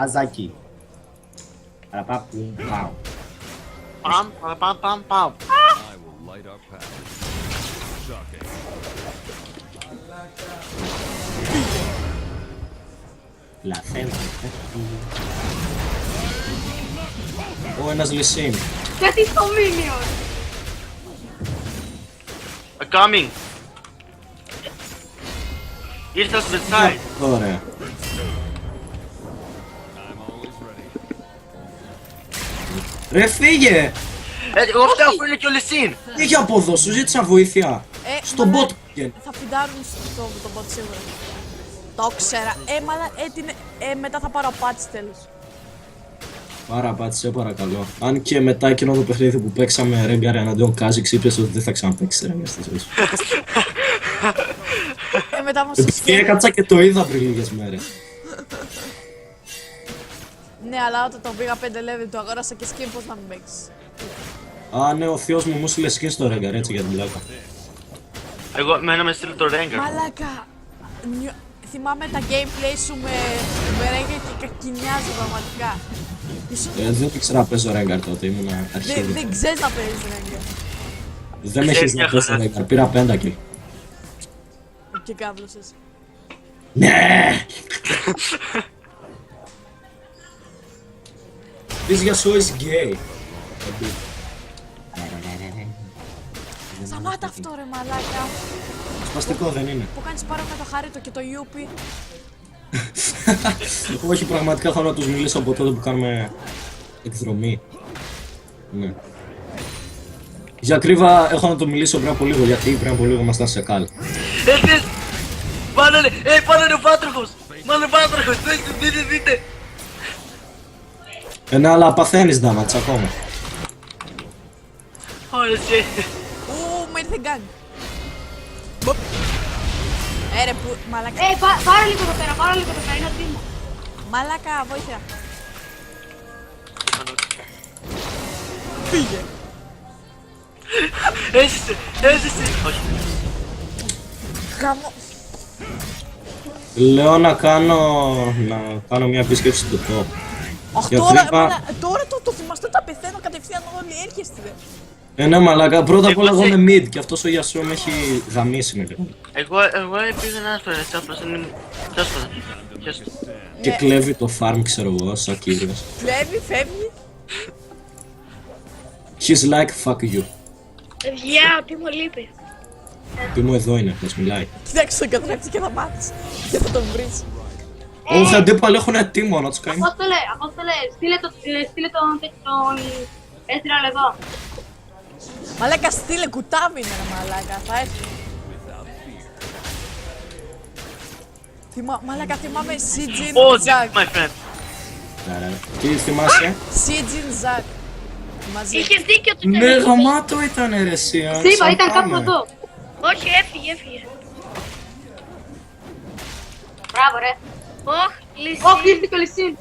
Αζάκι. Παραπάπου, πάω. Παμ, παμ, παμ, παμ. I will light our path. Shocking. Λαθέλα. Ω, ένας λυσίν. Γιατί στο Minion. Coming. Ήρθα στο side. Ωραία. I'm always ready. Ρε φύγε! Εγώ φταίω που είναι και ο Λυσίν. Φύγε από εδώ, σου ζήτησα βοήθεια. Στον bot πήγαινε. Θα φιντάρουν το bot σίγουρα. Το ξέρα. Μετά θα πάρω απάτη τέλος. Πάρα πάτησε, παρακαλώ. Αν και μετά εκείνο το παιχνίδι που παίξαμε Rengar εναντίον Kha'Zix, είπες ότι δεν θα ξαναπαίξεις Rengar στη ζωή σου. Μετά μας Και έκατσα και το είδα πριν λίγες μέρες. Ναι, αλλά όταν το πήγα 5 level το αγόρασα και skin, πώς να μην παίξεις. Α, ναι, ο θείος μου στείλε skin στο Rengar, έτσι για την πλάκα. Εγώ εμένα με στείλει το Rengar. Μαλάκα, θυμάμαι τα gameplay σου με Rengar και κακινιάζω πραγματικά. Δεν ήξερα να παίζω Rengar τότε, ήμουν αρχίδι. Δεν ξέρεις να παίζεις Rengar. Δεν έχεις να παίζω Rengar, πήρα πέντακιλ. Και κάβλωσες. Ναι! This Yasuo is gay. Σταμάτα αυτό ρε μαλάκα. Σπαστικό δεν είναι. Που κάνεις πάρα με το Χάριτο και το Ιούπι. Όχι, πραγματικά θέλω να τους μιλήσω από τότε που κάνουμε εκδρομή. Ναι. Για κρύβα έχω να το μιλήσω πριν από λίγο, γιατί πριν από λίγο ήμασταν σε καλ. Πάνω είναι ο Πάτροχος. Μάλλον Πάτροχος, δείτε. Ναι, αλλά παθαίνεις damage ακόμα. Ωραία, Με ήρθε γκάγκ. Ρε που, μαλάκα. Πάρε λίγο εδώ πέρα, πάρε λίγο εδώ πέρα, είναι τίμο. Μαλάκα, βοήθεια. Φύγε. Έζησε. Όχι. Γαμώ. Λέω να κάνω μια επίσκεψη στο top. Αχ, Για τώρα, κρύβα- τώρα το θυμάστε, τα πεθαίνω κατευθείαν όλοι, έρχεστε. Ναι, μαλάκα, πρώτα απ' Εγώ όλα εγώ σε- είμαι mid και αυτός ο Yasuo με έχει γαμίσει με λίγο. Εγώ πήγα ένα φορά, έτσι απλώς δεν ήμουν. Τέλος πάντων. Πιάσου. Και Ναι. κλέβει το farm, ξέρω εγώ, σαν κύριος. Φεύγει, φεύγει. He's like fuck you. Παιδιά, ο Τίμο λείπει. Τι μου εδώ είναι, μας μιλάει. Κοίταξε τον καθρέφτη και θα μάθεις. Και θα τον βρεις. Όχι, αντίπαλοι έχουν τίμο να τους κάνει. Απόστολε, στείλε τον Έστραλ εδώ. Μαλάκα, στείλε κουτάβι είναι ρε μαλάκα, θα έρθει. Μαλάκα, θυμάμαι Σίτζιν Oh, Ζακ. my friend. Τι θυμάσαι? Σίτζιν Ζακ. Μαζί. Είχες δίκιο του Ναι, γαμάτο ήταν ρε εσύ. Τι είπα, ήταν κάπου εδώ. Όχι, έφυγε. Μπράβο ρε. Όχι, ήρθε και ο Λυσίν.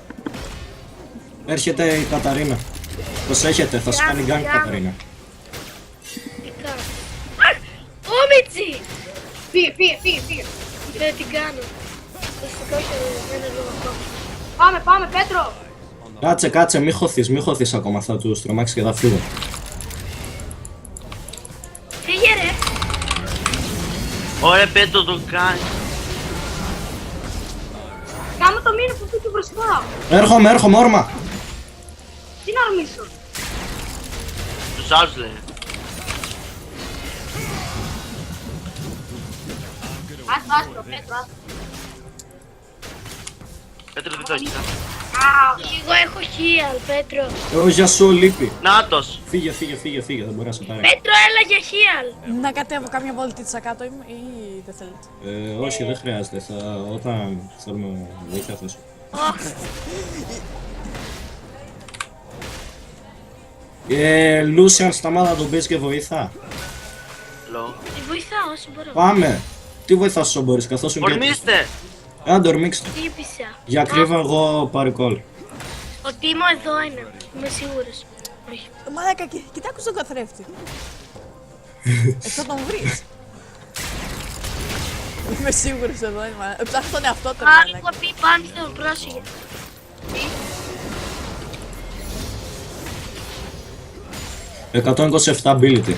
Έρχεται η Καταρίνα. Προσέχετε, θα σου κάνει γκάνγκ η Καταρίνα. Όμιτσι! Φύγε. Δεν την κάνω. Θα σου κάνω ένα λόγο. Πάμε, Πέτρο. Κάτσε, μη χωθείς ακόμα, θα τους τρομάξει και θα φύγω. Φύγε ρε. Ωραία, Πέτρο το κάνει. Κάμε το μήνυμα που του μπροστά. Έρχομαι, όρμα. Τι να ορμήσω. Τους άλλους λένε. Άστο, Πέτρο. Πέτρο δεν το έχεις, Εγώ έχω χίαλ, Πέτρο. Ο Yasuo λείπει. Νάτος. Φύγε, δεν μπορεί να σε πάρει. Πέτρο, έλα για χίαλ. Να κατέβω κάμια βολτίτσα κάτω ή δεν θέλετε. Όχι, δεν χρειάζεται. Όταν θέλουμε βοήθεια θα σου. Λούσιαν, σταμάτα να τον πεις και βοηθά. Λο. Τη βοηθάω όσο μπορώ. Πάμε. Τι βοηθάς όσο μπορείς, καθώς σου Ορμήστε. το ορμήξτε. Τύπησα. Για κρύβα εγώ πάρει κόλ. Ο Τίμο εδώ είναι. Είμαι σίγουρος. Όχι. Μαλάκα, κοιτάξτε τον καθρέφτη. Θα τον βρεις. Είμαι σίγουρος εδώ είναι. Ψάχνω τον εαυτό του. Άρα έχω πει πάνω στον πρόσφυγε. Τι? 127 ability.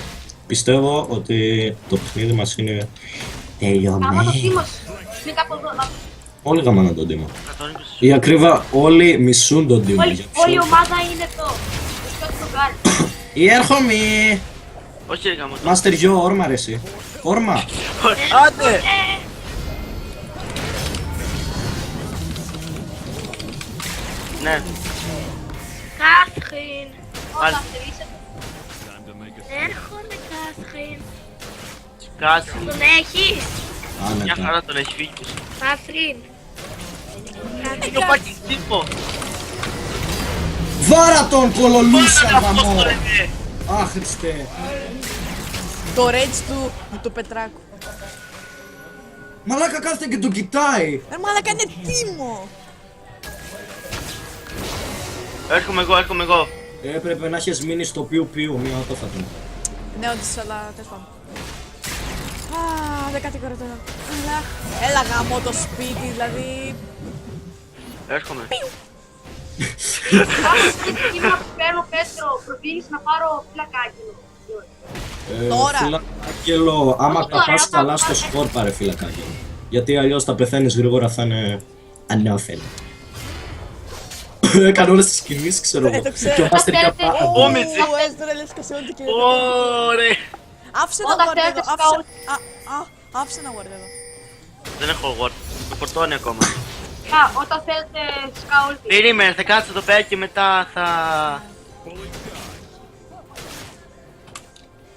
Πιστεύω ότι το παιχνίδι μας είναι Άμα το τελειωμένο. Τίμος είναι κάπου εδώ. Όλοι γαμάνε τον Τίμο. 120. Η ακρίβα, όλοι μισούν τον Τίμο. Όλη Για όλη η ποιο? ομάδα είναι εδώ. Το σκότω το κάνει. Ή έρχομαι! Όχι ρε γάμο. Μάστερ Γιο, όρμα ρε εσύ. Όρμα. Άντε! Ναι. Κάθριν. Πάλι. Όταν θελήσετε. Time to make a Έρχομαι Κάθριν. Κάτσε. Τον έχεις. Μια Άνετα. χαρά τον έχει φύγει. Κάθριν. Είναι ο fucking τύπο. Βάρα τον κολολούσα Αυτό γαμό. το λέμε. Αχ, Χριστέ. Το rage του Πετράκου. Μαλάκα κάθεται και τον κοιτάει. Μαλάκα είναι Τίμο. Έρχομαι εγώ. Έπρεπε να έχεις μείνει στο πιου-πιου, μία το θα τον. Ναι, όντως, αλλά τέλος πάντων. Α, δεν κατηγορώ τώρα. Έλα γαμώ το σπίτι, δηλαδή. Έρχομαι. Είμαι να παίρνω Πέτρο. Προτείνεις να πάρω φυλακάκι. Τώρα. Φυλακάκελο, άμα Όχι τώρα, καπάς όταν καλά στο σκορ πάρε φυλακάκελο. Γιατί αλλιώς θα πεθαίνεις γρήγορα, θα είναι ανώφελο. Έκανε όλες τις κινήσεις, ξέρω εγώ. το ξέρω. Και ο Μάστερ Θέλετε- καπά... Ω, Μιτζή. Έστρε λες και σε ό,τι και... Ωραία. Άφησε να Όταν ward θέλετε εδώ, σκάουτ. άφησε να ward εδώ. Δεν έχω ward. Το φορτώνει ακόμα. Α, όταν θέλετε σκάουλτι. Περίμενε, θα κάτσω εδώ πέρα και μετά θα...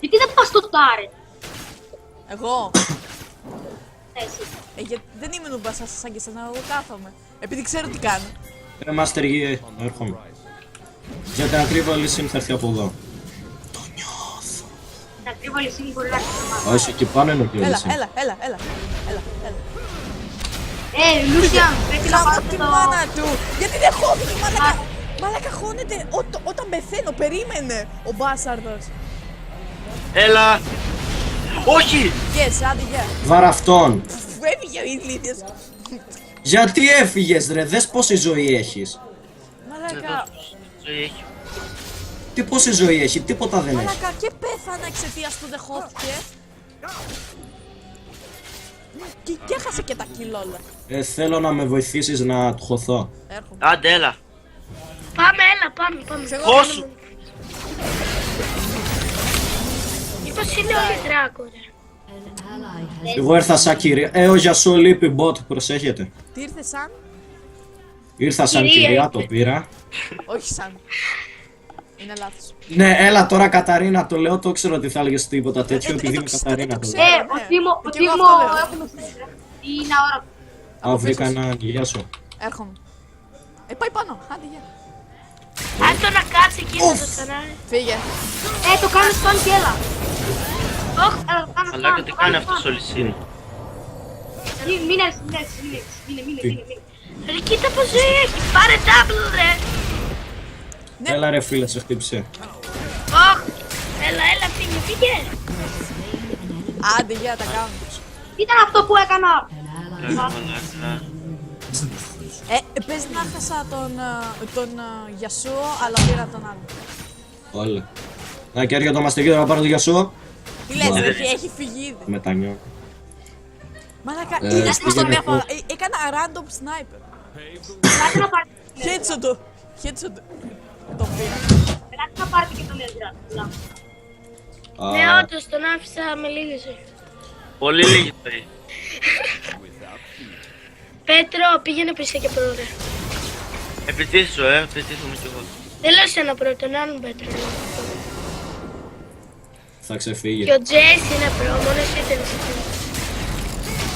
Γιατί δεν πας στο τάρε. Εγώ, Εσύ. γιατί δεν είμαι νουμπά σαν και εσάς, εγώ κάθομαι. Επειδή ξέρω τι κάνω. Μάστερ Γη, έρχομαι. Για την ακρίβεια λύση θα έρθει από εδώ. Τα κρύβα λυσίνη μπορεί να έρθει στο μάτι. Όχι, εκεί πάνω είναι ο Έλα, λύση. έλα. Λούσιαν, πρέπει να Γάμω πάρετε τη το... μάνα του! Γιατί δεν χώθηκε, μαλάκα! Μαλάκα χώνεται όταν πεθαίνω, περίμενε ο μπάσαρδος. Έλα. Όχι. Yes, άντε, γεια. Βάρα αυτόν. Έφυγε ο ηλίθιος. Γιατί έφυγες ρε, δες πόση ζωή έχεις. Μαλάκα, Ζωή έχει. Τι πόση ζωή έχει, τίποτα δεν έχει. μαλάκα και πέθανα εξαιτίας του, δεν χώθηκε. Και έχασε και τα κιλόλα. Θέλω να με βοηθήσεις να του χωθώ. Έρχομαι. Άντε, έλα. Πάμε, έλα, πάμε. Ξέρω, Πόσου. Μήπως είναι όλοι δράκο, ρε. Εγώ ήρθα σαν κυρία. Ο Γιασό λείπει bot, προσέχετε. Τι ήρθε σαν, Ήρθα σαν Κυρία κυρία, είπε. το πήρα. όχι σαν. Είναι λάθος. Ναι, έλα τώρα Καταρίνα, το λέω, το ξέρω ότι θα έλεγες τίποτα τέτοιο, επειδή είμαι Καταρίνα. Το ξέρω. λέω. Ναι. Ο Και εγώ Τίμο αυτό λέω. έχουμε στήσει, ρε. Είναι αόρατο. Α, βρήκα ένα γεια σου. Έρχομαι. Πάει πάνω, άντε, γεια. Αν το να κάτσει εκεί να το ξανάρει. Φύγε. Το κάνεις πάνω και έλα. Όχι, έλα, το κάνω Αλλά πάνω, τι το κάνει κάνεις αυτός ο πάνω. Λυσίνη. Μην έρθεις, μείνε. Ρε κοίτα πως ζωή έχει, πάρε double ρε. Ναι. Έλα ρε φίλε, σε χτύπησε. Όχι, έλα, φύγε. Άντε, γεια, τα κάνω. Ήταν αυτό που έκανα. Πες να χάσα τον Γιασούο, αλλά πήρα τον άλλο. Όλα. Να και έρχεται το μαστεγείο να πάρω το Γιασό. Τι λες, Μα. ρε, έχει φυγεί ήδη. Μετανιώ. Μαλάκα, Ε, είδες πως τον πήγαινε έφαγα. Έκανα random sniper. Ελάτε να πάρετε. Headshot. Τον πήρα. Ελάτε να πάρετε και τον Ελδρά. Ναι, όντως τον άφησα με λίγη ζωή. Πολύ λίγη ζωή. Πέτρο, πήγαινε πίσω και πρόωρε. Επιτύχω, επιτύχουμε κι εγώ. Δεν λέω σένα πρώτο, τον άλλον Πέτρο. Θα ξεφύγει. Και ο Τζέις είναι προ, μόνο εσύ θέλεις αυτό.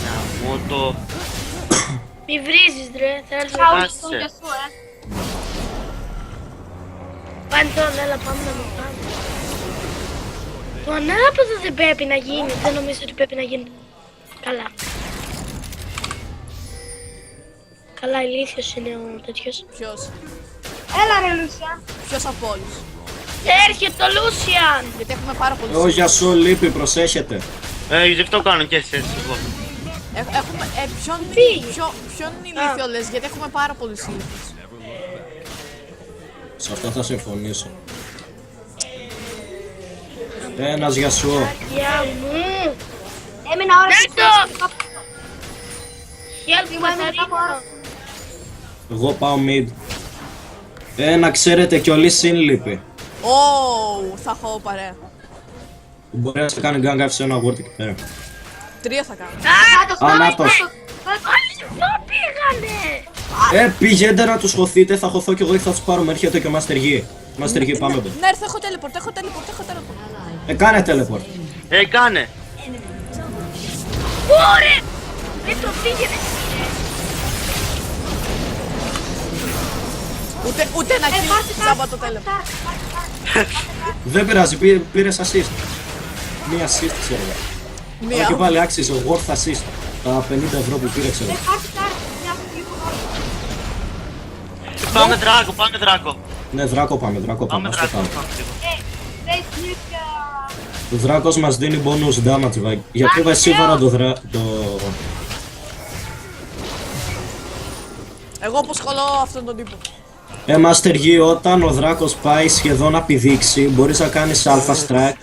Να μου το... Μη βρίζεις ρε, θα έρθει Άσε. στον Γιασού, Πάνε τον, έλα πάμε να μου πάμε. Το ανάποδο δεν πρέπει να γίνει, δεν νομίζω ότι πρέπει να γίνει. Καλά. Καλά, ηλίθιος είναι ο τέτοιος. Ποιος, Έλα ρε Λούσιαν. ποιος από όλους. Έρχεται ο Λούσιαν. Γιατί έχουμε πάρα πολλούς. Ο Γιασό λείπει, προσέχετε. Γι' αυτό κάνω και εσείς εγώ. Έχουμε, ποιον, Φύγε. ποιον ηλίθιο λες, γιατί έχουμε πάρα πολλούς ηλίθιους. Σε αυτό θα συμφωνήσω. Ένας για σου. Γεια μου. Έμεινα ώρα Νέτο! Help Μαθαρίνο. Εγώ πάω mid. Να ξέρετε κι όλοι συνλείπει. Ω, θα έχω παρέα. Μπορεί να σε κάνει γκάγκα σε ένα word εκεί πέρα. 3 θα κάνω. Ανάτος. Όλοι πού πήγανε. Πηγαίνετε να τους χωθείτε, θα χωθώ κι εγώ ή θα τους πάρουμε. Έρχεται και ο Master Yi. Master Yi, πάμε εδώ. Ναι, έχω teleport, έχω teleport. Κάνε teleport. Κάνε. Ωραία. Δεν το πήγαινε. Ούτε ένα kill, τζάμπα το teleport. Δεν πειράζει, πήρες assist. Μία assist ξέρω εγώ. Αλλά και Μία. πάλι άξιζε, worth assist. Τα 50 ευρώ που πήρε ξέρω. Πάμε δράκο, πάμε δράκο. Ναι, δράκο πάμε, δράκο πάμε. Πάμε Ας το δράκο. πάμε. Δεν συνήθεια. Ο δράκος μας δίνει bonus damage, βάγει. Γιατί βάζει σίγουρα το... Εγώ αποσχολώ αυτόν τον τύπο. Master Yi, όταν ο δράκος πάει σχεδόν να πηδήξει, μπορείς να κάνεις alpha strike.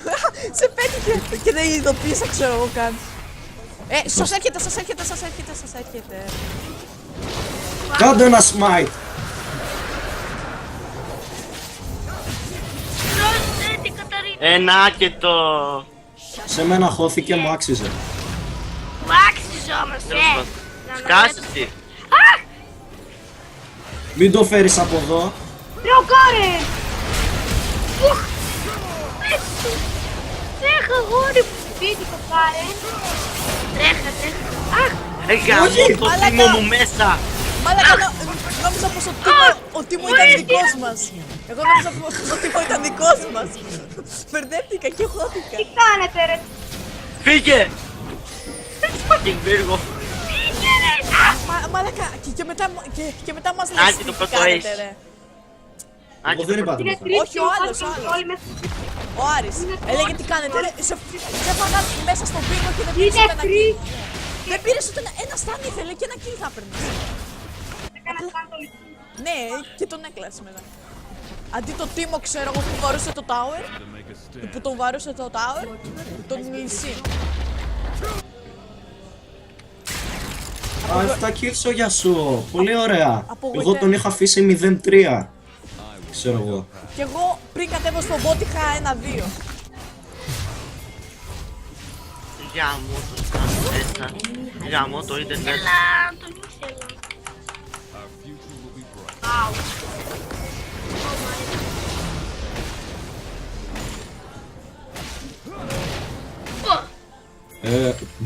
Σε πέτυχε και δεν ειδοποίησα, ξέρω εγώ καν. Σας έρχεται. Κάντε ένα smite. Δώσε την Καταρίνα. Να και το... Σε μένα χώθηκε, μου άξιζε. Μου άξιζε όμως, Τέλος πάντων. Να Σκάσεις τι. Μην το φέρεις από εδώ. Τροκάρε. Τρέχα γόρι μου. Σπίτι το πάρε. Τρέχα. Αχ. Γαμώ το μαλάκα. τίμο μου μέσα. Μαλάκα, νόμιζα πως ο Τίμο ήταν δικός μας. Εγώ νόμιζα πως ο Τίμο ήταν δικός μας. Μπερδεύτηκα και χώθηκα. Τι κάνετε ρε. Φύγε. Fucking Virgo. Μαλάκα, και μετά μας λες Άκη, το τι πρώτο κάνετε ace. ρε. Εγώ δεν είπα Είναι τίποτα. τρίτη. Όχι, ο άλλος. Όλοι με Ο Άρης έλεγε τι κάνετε ρε. Σε έφαγα μέσα στον πύργο και δεν πήρες είναι ούτε ένα kill. τρίτη. Δεν πήρες ούτε ένα στάν ήθελε και ένα kill θα έπαιρνες. Έκανα σαν το λυκό. Ναι, και τον έκλασε μετά. Αντί το Τίμο ξέρω εγώ που βαρούσε το tower, που τον βαρούσε το tower, τον Λυσί. 7 kills ο Yasuo. Πολύ ωραία. Απογοητεύει. Εγώ τον είχα αφήσει 0-3. Ξέρω εγώ. Και εγώ πριν κατέβω στον bot είχα 1-2. Γαμώ το σκάσεις. Γαμώ το ίντερνετ. Έλα, τον ήθελα. Our future will be bright.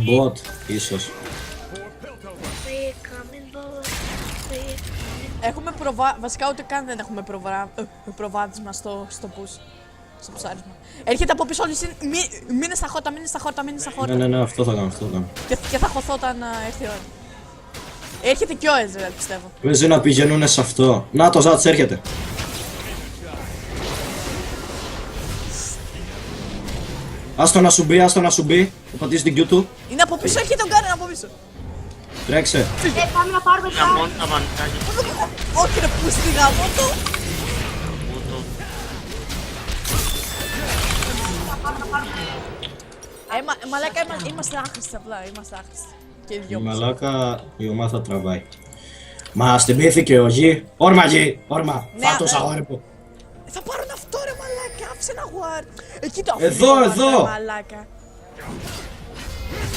Bot, ίσως. Έχουμε βασικά ούτε καν δεν έχουμε προβάδισμα στο push. Στο ψάρισμα. Έρχεται από πίσω όλη μείνε στα χόρτα, μείνε στα χόρτα. Ναι, αυτό θα κάνω, αυτό θα κάνω. Και θα χωθώ όταν έρθει η ώρα. Έρχεται και ο Ezreal πιστεύω. Παίζει να πηγαίνουνε σε αυτό. Να το Ζάτς έρχεται. Άστο να σου μπει, θα πατήσει την Q του. Είναι από πίσω, έρχεται ο Γκάρεν από πίσω. Τρέξε. Πάμε να πάρουμε τα. Γαμώ τα βανιτάκια. Όχι ρε που στη γάμο του. Μαλάκα είμαστε άχρηστοι απλά, είμαστε άχρηστοι. Και οι δυο Η μας. μαλάκα η ομάδα τραβάει. Μα θυμήθηκε ο Γη. Όρμα Γη, όρμα. Ναι, Φάτος αγόρι μου. Θα πάρουν αυτό ρε μαλάκα, άφησε ένα γουάρ. Εκεί το Εδώ, αφήνω, εδώ. ρε μαλάκα.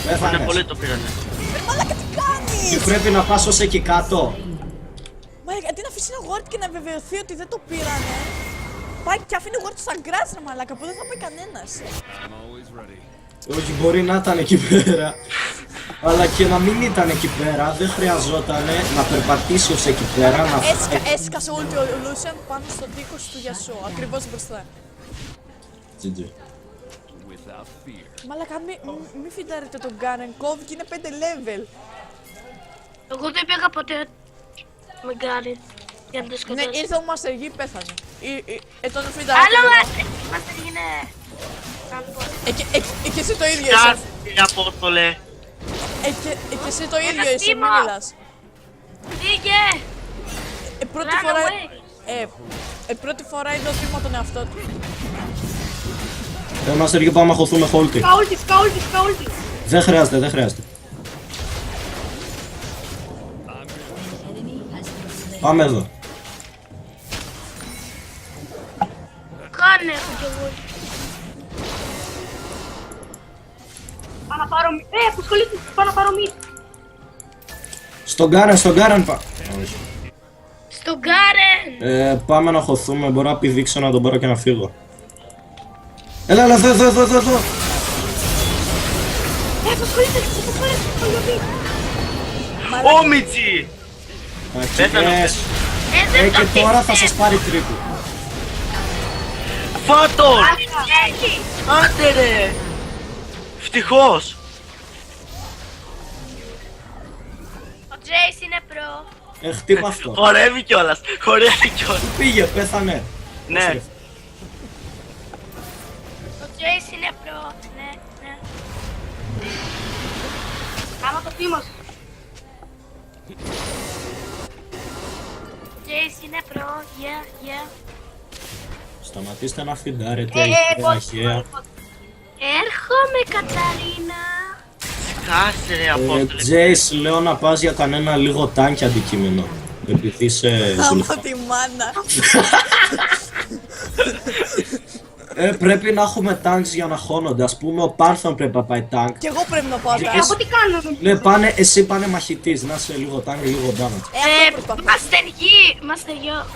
Είναι Πέθανες. πολύ το πήρανε. Ρε μαλάκα τι Και κάνεις. πρέπει να πας ως εκεί κάτω. Μαλάκα, αντί να αφήσει ένα γουάρ και να βεβαιωθεί ότι δεν το πήρανε. Πάει και αφήνει γουάρ του σαν γκράτς ρε μαλάκα που δεν θα πάει κανένας. I'm always ready. Όχι, μπορεί να ήταν εκεί πέρα. Αλλά και να μην ήταν εκεί πέρα, δεν χρειαζόταν να περπατήσει ως εκεί πέρα. Να φάει. Έσκασε όλη ο Lucian πάνω στον τοίχο του Yasuo, ακριβώς μπροστά. GG. Without fear. Μαλάκα, μη φιντάρετε τον Garen, κόβει και είναι 5 level. Εγώ δεν πήγα ποτέ με Γκάρι για να το Ναι, σκοτώσω. ήρθε ο Master Yi, πέθανε. Τον φιντάρετε. Άλλο μας έγινε. Και εσύ το ίδιο είσαι. Σκάσεις Απόστολε. Και εσύ το ίδιο είσαι, μην θύμα. μιλάς. Φύγε! Πρώτη Run φορά... away! Πρώτη φορά είδε ο θύμα τον εαυτό του. Master και πάμε να χωθούμε χόλτι. Σκαούλτι, σκαούλτι, σκαούλτι. Δεν χρειάζεται, δεν χρειάζεται. Πάμε εδώ. Κάνε έχω κι εγώ. Πάω να πάρω μη. Που σχολείται, πάω να πάρω μη. Στον Γκάρεν πά. Όχι. Στον Γκάρεν! Πάμε να χωθούμε, μπορώ να πηδήξω να τον πάρω και να φύγω. Έλα, εδώ. Που σχολείται, που σχολείται. Ω Μιτσί! Ακίες. Δεν το Και τώρα θα πιστεύω. σας πάρει τρίπου. Φάτον! Έχει! Άντε ρε! Ευτυχώς! Ο Τζέις είναι προ. Χτύπα αυτό. Χορεύει κιόλας! Χορεύει κιόλας! Πήγε, πέθανε. Ναι! Ο Τζέις είναι προ. Ναι. Κάμα το θύμα σου. Ο Τζέις είναι προ. Yeah. Σταματήστε να φιντάρετε. Εγώ. Έρχομαι, Καταρίνα. Κάσε ρε Απόστολε! Τζέις, λέω να πας για κανένα λίγο τάνκι αντικείμενο. Επειδή είσαι Από ζουλφά. τη μάνα. Πρέπει να έχουμε τάγκς για να χώνονται. Ας πούμε, ο Πάρθον πρέπει να πάει τάγκ. Κι εγώ πρέπει να πάω Και τα. Εγώ τι κάνω. Ναι, πάνε, εσύ πάνε μαχητής. Να είσαι λίγο τάγκ, λίγο damage. Αυτό προσπαθώ. Μαστεργιό.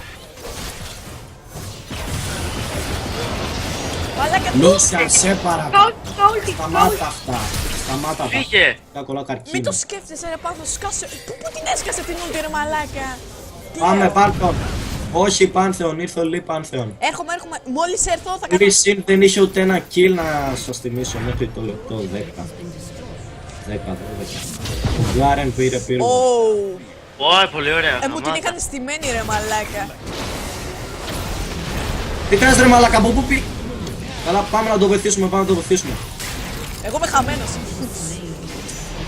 Μαλάκα, Μίσαν, σε παρακαλώ. Σκαούλτι, Σταμάτα αυτά. Σταμάτα τα. Φύγε! Κακολά μην καρκίνο. το σκέφτεσαι ρε Πάνθο, σκάσε. Πού την έσκασε την ούλτη ρε μαλάκα. Τι Πάμε, λέω. Πάρθον. Όχι, Πάνθεον, ήρθε ο Λί Πάνθεον. Έρχομαι. Μόλις έρθω θα κάνω. Πριν δεν είχε ούτε ένα kill να σας θυμίσω μέχρι το λεπτό 10. 10, 12. Ο Γκάρεν πήρε. Ωου. Ω, πολύ ωραία! Μου την γαμάτα. είχαν στημένη ρε μαλάκα. Τι κάνεις ρε μαλάκα, από πού πει. Καλά, πάμε να το βοηθήσουμε, Εγώ είμαι χαμένος.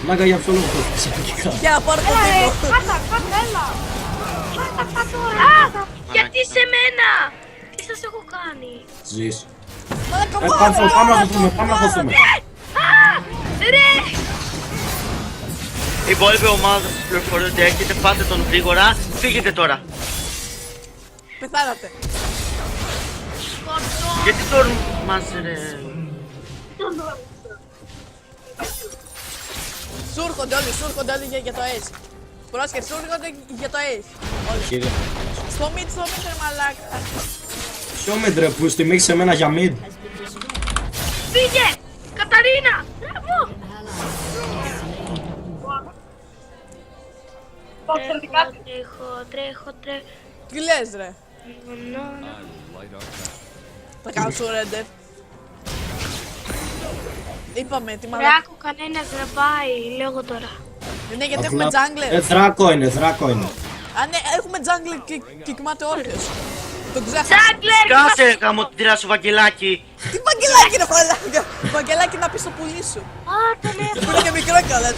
Μάγκα, για ποιο λόγο το έφτιαξα αρχικά. Για να πάρω το τύπο. Κάτα, έλα. Α, γιατί σε μένα. Τι σας έχω κάνει. Ζεις. Μαλάκα Πάμε να χωθούμε. Ρε. Η υπόλοιπη ομάδα σας πληροφορεί ότι έρχεται, πάτε τον γρήγορα, φύγετε τώρα! Πεθάνατε. Γιατί τορμάς ρε... Σου έρχονται όλοι για το ace. Πρόσχε, σου έρχονται για το ace. Κύριε. Στο mid ρε μαλάκα. Ποιο μέντρε που στη μίξη σε μένα για mid. Φύγε. Καταρίνα. Μπράβο. Τρέχω. Τι λες ρε. Ναι. Light our path. Θα κάνω surrender. Είπαμε, τι μαλάκα. Ράκο κανένας να πάει, λέω εγώ τώρα. Ναι, γιατί έχουμε jungler. Δράκο είναι. Α, ναι, έχουμε jungler και κοιμάται όρθιος. Τον ξέχασα. Τσάγκλερ! Κάσε γαμωτήρα σου Βαγγελάκι! Τι βαγγελάκι ρε μαλάκα. Βαγγελάκι να πεις το πουλί σου. Α, τον έχω. Που είναι και μικρό κιόλας.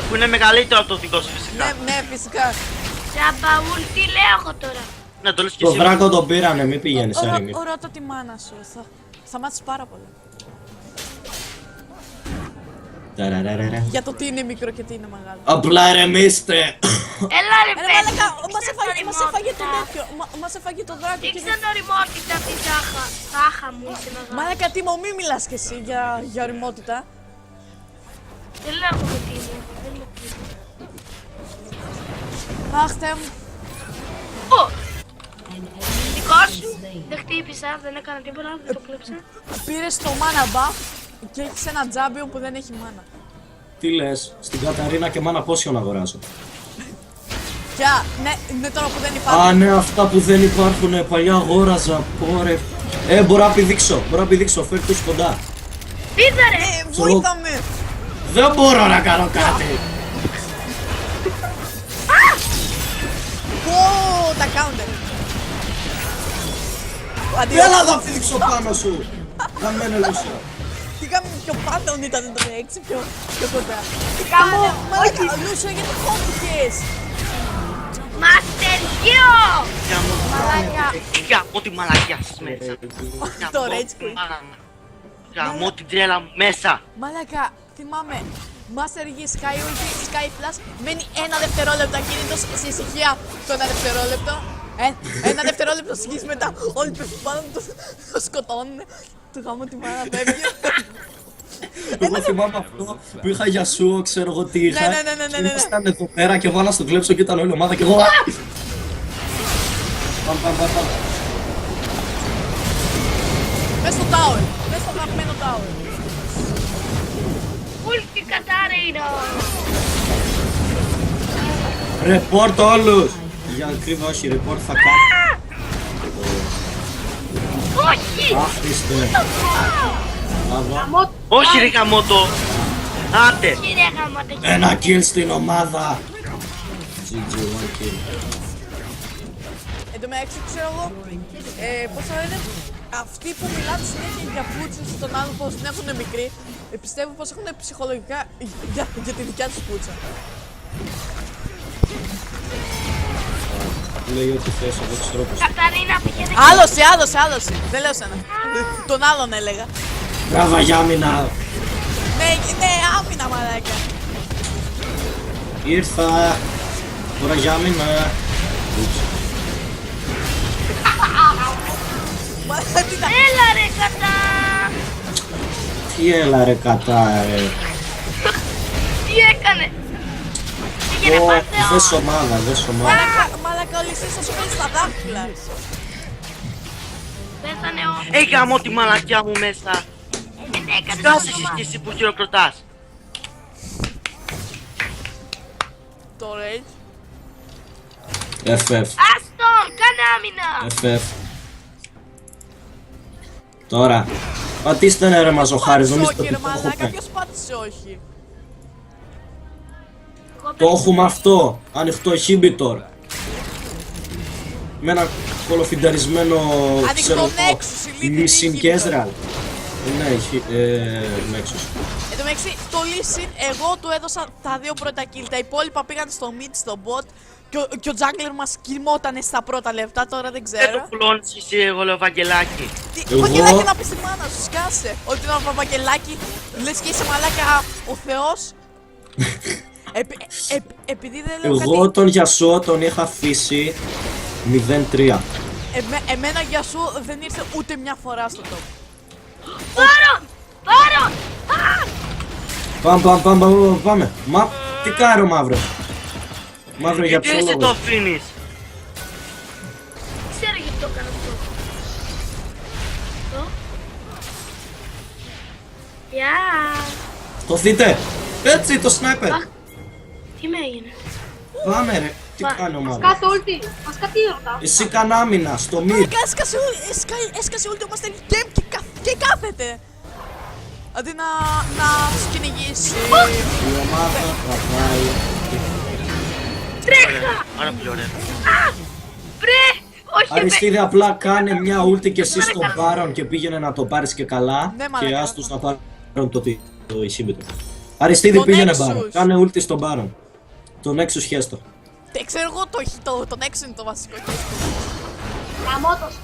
Που είναι μεγαλύτερο από το δικό σου φυσικά. Ναι, φυσικά. Τζαμπαούλ, τι λέω εγώ τώρα. Να το λες και Το εσύ. δράκο τον πήρανε, μην πηγαίνεις άριμη. Ρώτα τη μάνα σου. Θα μάθεις πάρα πολλά. Ταραραραρα. Για το τι είναι μικρό και τι είναι μεγάλο. Απλά ηρεμήστε. Έλα ρε Ρε παιδί. μαλάκα, μας έφαγε το τέτοιο. Μας έφαγε το δράκο. και Δείξε οριμότητα τη τάχα μου, είσαι μεγάλο. Μαλάκα, τι μου, μη μιλάς κι εσύ για οριμότητα. Δεν λέω εγώ τι είναι. Δεν είναι τι είναι. Αχ, Θεέ μου. Ω! Δικό σου. Δεν χτύπησα, δεν έκανα τίποτα, δεν το κλέψα. Πήρες το mana buff και έχεις ένα τζάμπιον που δεν έχει mana. Τι λες, στην Καταρίνα και μάνα πόσιο να αγοράσω. Ποια, ναι, τώρα που δεν Α, υπάρχουν. ναι, αυτά που δεν υπάρχουν, παλιά αγόραζα. Πόρε. Μπορώ να πηδήξω, φέρ' τους κοντά. Πήδα ρε! Βοήθαμε. Δεν μπορώ να κάνω κάτι. Ω, τα counter. Αντί Έλα να πηδήξω πάνω σου. Καμένο Λούσια. τι κάνουμε πιο πάντων ήταν το 6 πιο κοντά. Κάμω, Μαλάκα, Λούσιο, γιατί κόμπηκες. Γιο! Γαμώ τη μαλακιά σας μέσα. Το rage quit. Γαμώ την τρέλα μου μέσα. Μαλάκα, θυμάμαι. Master Yi Sky Ulti, Sky Flash. Μένει ένα δευτερόλεπτο ακίνητος σε ησυχία. Το ένα δευτερόλεπτο. Ένα δευτερόλεπτο σκis μετά. Όλοι πέφτουν πάνω του, το σκοτώνουν. Του γάμω τη μάνα φεύγει. Εγώ θυμάμαι αυτό που είχα για σου, ξέρω εγώ τι είχα. Ναι. Ήμασταν εδώ πέρα και εγώ να στο κλέψω και ήταν όλη η ομάδα και εγώ. Πάμε. Μες στο tower. Μες στο αγαπημένο tower. Ulti Κατάρινα! Ρεπόρτ όλους! Για ακρίβεια όχι, ρεπόρτ θα κάνω. Όχι! Άχρηστε. Μπράβο. Όχι ρε γαμώτο. Άντε. Κύριε γαμάτε, Ένα kill στην ομάδα. GG, one kill. Εν τω μεταξύ ξέρω εγώ, πώς θα λένε, αυτοί που μιλάνε συνέχεια για πούτσες στον άλλο πως την έχουν μικρή, πιστεύω πως έχουν ψυχολογικά για τη δικιά τους πούτσα. Λέει ό,τι θες, εγώ ξέρω πως. Καταρίνα πήγαινε. Άλωση, δεν λέω σένα. Τον άλλον έλεγα. Μπράβο για άμυνα. Ναι, άμυνα μαλάκα. Ήρθα. Τώρα για άμυνα. Μαλάκα τι να... Έλα ρε κατά! Τι έλα ρε κατά ρε. Τι έκανε! Πήγαινε Ω, παντεό! δες ομάδα. Μαλάκα ο Λυσής θα σου παίρνει στα δάχτυλα. Πέθανε όλοι. Γαμώ τη μαλακιά μου μέσα. Δεν έκανες Κάσε αυτό. εσύ και εσύ που χειροκροτάς. Το rage. FF. Άστον! Κάνε άμυνα! FF. Τώρα. Πατήστε ναι ρε μαζοχάρης, νομίζετε Όχι ότι ρε το μαλάκα, έχουμε. ποιος πάτησε όχι. Το έχουμε αυτό. Ανοιχτό inhibitor. Με ένα κολοφινταρισμένο Ανοιχτό Nexus, η Lily Missing inhibitor. Ezreal. Ναι, Nexus. Εν τω μεταξύ, το Lee Sin, εγώ του έδωσα τα δύο πρώτα kill. Τα υπόλοιπα πήγαν στο mid, στο bot. Και ο jungler μας κοιμότανε στα πρώτα λεπτά, τώρα δεν Δεν το ξέρω. πουλώνεις εσύ εγώ λέω Βαγγελάκη. Τι, Βαγγελάκη να πεις τη μάνα σου, σκάσε. Ότι είναι Βαγγελάκη, λες και είσαι μαλάκα ο Θεός. Επειδή δεν λέω Εγώ κάτι, τον Γιασό τον είχα αφήσει 0-3. εμένα για σου δεν ήρθε ούτε μια φορά στο top. Πάρον! Πάρον! Πάμε. Μα, τι κάνει ο Μαύρος. Μαύρο για Γιατί ποιο εσύ το λόγο. αφήνεις. Δεν ξέρω γιατί το έκανα αυτό. Αυτό. Γεια! Το δείτε. Έτσι το σνάιπερ. Τι με έγινε. Πάμε ρε. Τι κάνει ο Μαύρος. Κάτω ulti. Μας κάτι ρωτά. Εσύ καν άμυνα στο mid. Μαλάκα έσκασε όλη το Master Game και κάθεται. Αντί να τους κυνηγήσει. Η ομάδα θα πάει. Τρέχα! Άρα πολύ ωραία. Βρε! Όχι ρε! Αριστίδη απλά κάνε μια ulti και εσύ στον Baron και πήγαινε να το πάρεις και καλά. Ναι, μαλάκα. Και άστος να πάρουν το inhibitor. Αριστίδη Το πήγαινε Nexus. Baron. Κάνε ulti στον Baron. Το Nexus χέστο. Ξέρω εγώ το Nexus είναι το βασικό. Γαμώτος.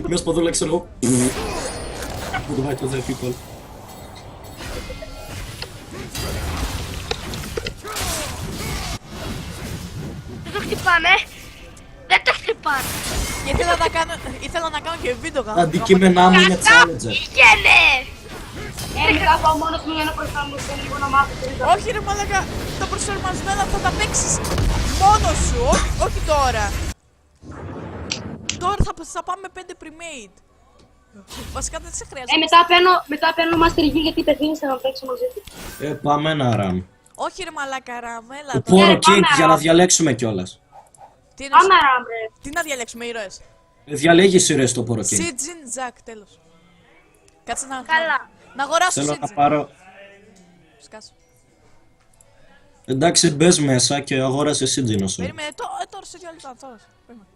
Μια σποδούλα ξέρω εγώ. Που το πάει το The People. Δεν το χτυπάνε! Δεν το χτυπάνε! Και ήθελα να κάνω και βίντεο Τα αντικείμενά μου είναι challenger. Πήγαινε! Μετά πάω μόνος μου για να προσαρμοστεί λίγο να μάθω τι ήταν. Όχι ρε μαλάκα, τα προσαρμοσμένα θα τα παίξεις μόνος σου, όχι τώρα. Τώρα θα πάμε 5 pre-made. Βασικά δεν σε χρειάζεται. Μετά παίρνω Master Yi γιατί πεθύνησα να παίξω μαζί του. Πάμε ένα ραμ. Όχι ρε μαλάκα ραμέλα. Το Poro King για να διαλέξουμε κιόλας. Τι είναι Πάμε ράμπρε. τι να διαλέξουμε ήρωες. Διαλέγει σειρές το Poro King. Σίτζιν Ζακ, τέλος. Κάτσε να αγοράσω Θέλω να Σίτζιν. πάρω. Σκάσω. Εντάξει, μπες μέσα και αγόρασε Σίτζινο σου. Περίμενε, τώρα σε 2 λεπτά, τώρα. Περίμενε.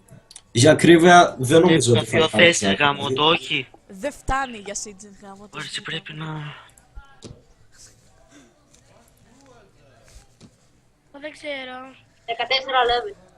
Για ακρίβεια δεν νομίζω Το ότι πιο θα πάρει. θες γάμο το όχι. Δεν φτάνει για Σίτζιν γάμο. Ωραία, εσύ πρέπει να... Δεν ξέρω. 14 level.